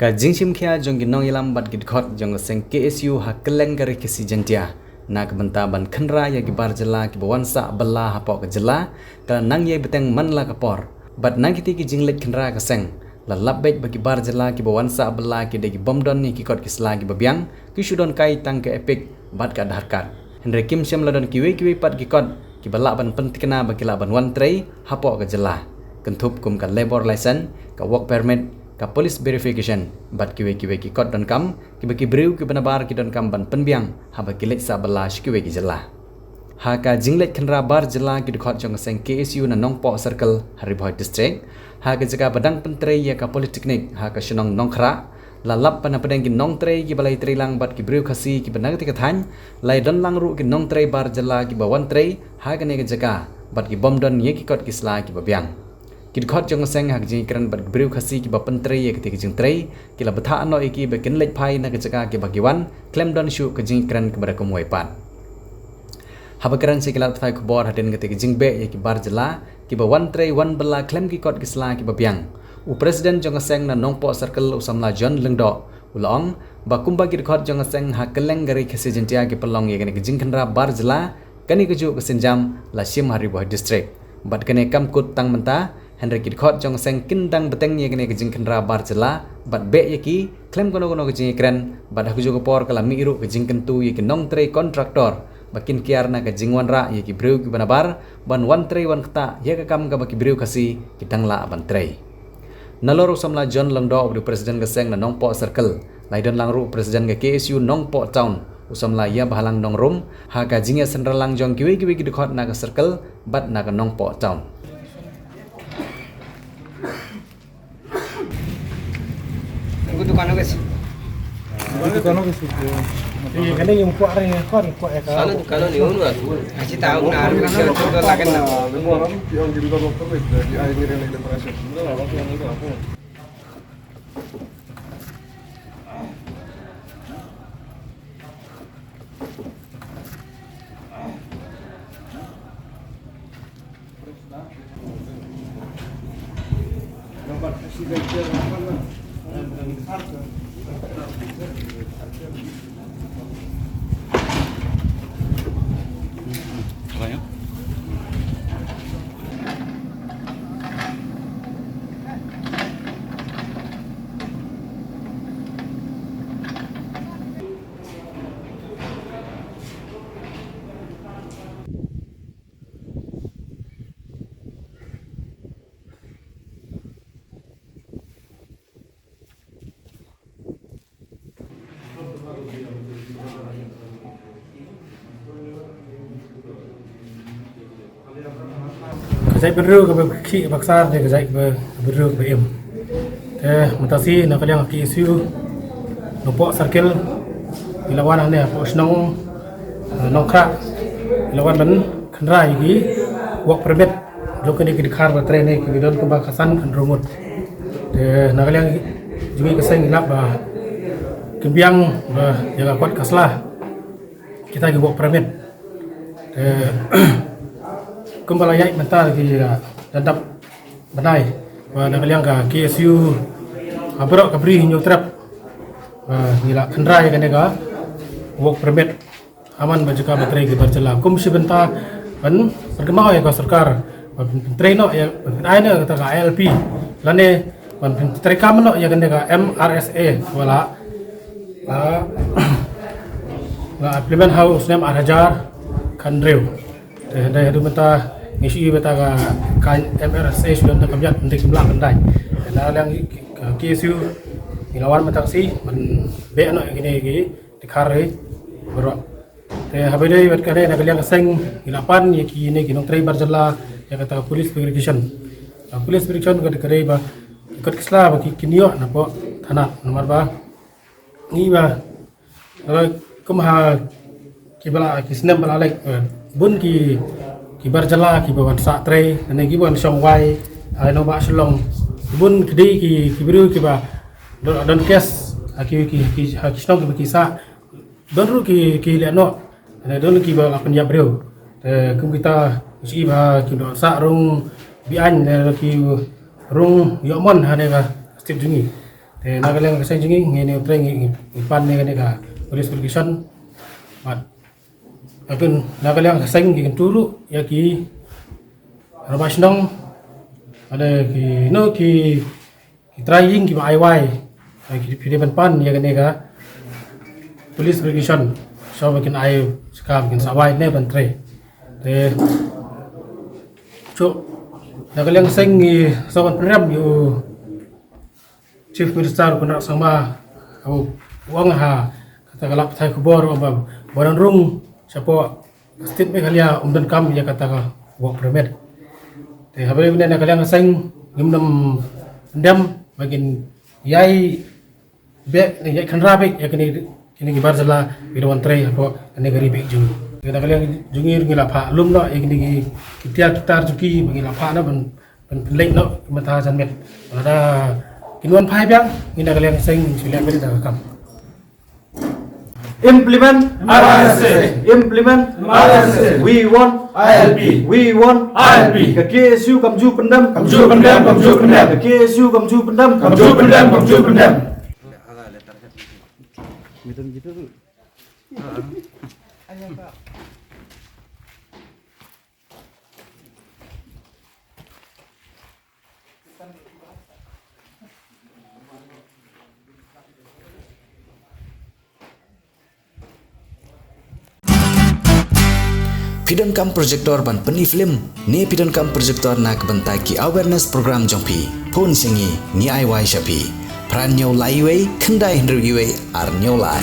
Ka jingshim khia jong gi nong ilam bat gid khot jong seng KSU ha keleng gari kisi jantia na kebenta ban khenra ya gi bar jela ki bawansa balla ha pok jela ka nang ye beteng man la kapor bat nang kiti ki jinglet khenra ka seng la labbet bagi bar jela ki bawansa balla ki de gi bomdon ni ki kot ki sla gi babyang ki shudon kai tang ke epic bat ka dharkat henry kim syam ladon kiwe pat ki kot ki balla ban pentikna bagi la ban wan trei ha pok ka jela kentup kum ka labor license ka work permit ka police verification bat kiwe ki kot don kam ki baki breu ki benabar ki don kam ban penbiang ha baki lek sa belash kiwe ki jela ha ka jinglet khenra bar jela ki khot jong seng KSU na nongpo circle Haribhoi district ha ka jaga badang pentrei ya ka polytechnic ha ka shnong nongkhra la lap pana pedeng ki nong trei ki balai trei lang bat ki breu khasi ki benang ti kathan lai don lang ru ki nong trei bar jela ki bawan trei ha ka ne ka jaga bat ki bom don ye ki kot ki sla ki babyang kit khot jong seng hak jing kran bat breu khasi ki bapan trei ek ti jing trei ki la batha no iki be ken lek phai na ka jaga ki bagiwan klem don shu ka jing kran ki bara ko moi pat habakran se kilat thai khobor haden ke ti jing be ye ki bar jela ki bawan trei wan bala klem ki kot ki sla ki babyang u president jong seng na nongpo circle usamla John lengdo ulong ba kumba kit khot jong seng hak keleng gari khasi jentia ki pelong ye ki jing khanra bar jela kani ku ju ka sinjam la sim Haribhoi district bat kene kam kut tang menta Henry kit khot jong seng kindang beteng ye kene kejing kenra bar jela bat be ye ki klem kono kejing kren bat haku jo por kala mi iru kejing kentu ye ki nong trei kontraktor bakin kiar na kejing wan ra ye ki breu ki banabar ban wan trei wan kta ye ka kam ka baki breu kasi ki tangla ban trei naloro samla John Lengdo obdu presiden ke seng na nongpo circle laidon langru presiden ke KSU nongpo town usamla ya bahalang nongrum ha ka jinge senralang jong kiwe ki khot na ka circle bat na ka nongpo town Dukaan guys. Dukaan guys. Iya kan yang kuat ni kan kuat ya kan. Sana dukaan ni unu kan. Kasih tahu na harus kita coba lakukan na. Orang yang di luar dokter di air ini yang depresi. Nomor presiden Saya beru ke kaki baksa dia saya beru ke em. Mutasi nak kalian KSU nopok circle ilawan ane posnong nongkra ilawan ban khenra iki work permit jok ni dikhar batre ne ki don ke bakasan khandromut. Nak kalian juga keseng ilap ba kembiang ba jaga kuat kaslah kita ki work permit. Kembali ayat mental ki dadap benai wa nak liang ka KSU abrok kabri nyu trap gila kendra ya kanega work permit aman bajuka baterai ki berjela kum sebentar ban perkembangan ya ka sarkar train no ya aina kata ka LP lane ban trekam no ya kanega MRSA wala la implement house nem arhajar kandreu dari itu mata isu beta ka MRSA sudah nak kemjat untuk kebelah kendai. Dan yang KSU ilawan mata si men be no gini dikhare berok. Habis itu kali nak kalian keseng ilapan ye kini ginong tray barjala ya kata police verification. Police verification kada kare ba ikut kesla bagi kinio napo tanah nomor ba. Ni ba kalau kemah kibala kisnem balalek bun ki barjala ki bawan sa tray ane ki bawan song wai no ba shlong bun kidi ki biru ki ba don kes ki shnong ki sa don ru ki le no ane don ki ba lapan ya breu kum kita si ba ki do sa rung bi an ki rung yomon ane ka step jungi nagalang kasing jingi ngene treng ipan ne ka police protection mat apun nagalang kasing gi turu ya ki rabasnong ada ki no ki trying ki ai ki pide pan ya ne ka police protection so bakin ai skam kin sawai ne ban tre te cho nagalang kasing sawan program yu Chief Minister kuna sama au wang ha kata galap thai kubor ba baran rung sapo state Meghalaya umdan kam ya kata ka work permit te habe bina na kalang sang ngimdam ndam bagin yai be yai khanra be ya kini gibar jala bidawan tre apo ane gari be jung kita kalang jungir ngila pha lum no ikini kitia kitar juki ngila pha na ban lek no mata janmet ada Kinuan phai biang ngina kalian sing sila beri dah kam. Implement RSA. Implement RSA. We want ILP. We want ILP. Ke KSU kamju pendam. Kamju pendam. Kamju pendam. Ke KSU kamju pendam. Kamju pendam. Kamju pendam. Pidon kam projector ban peni film ne pidon kam projector nak bentai ki awareness program jompi pon singi ni ai wai shapi pran nyau lai wei khandai hndru yue ar nyau lai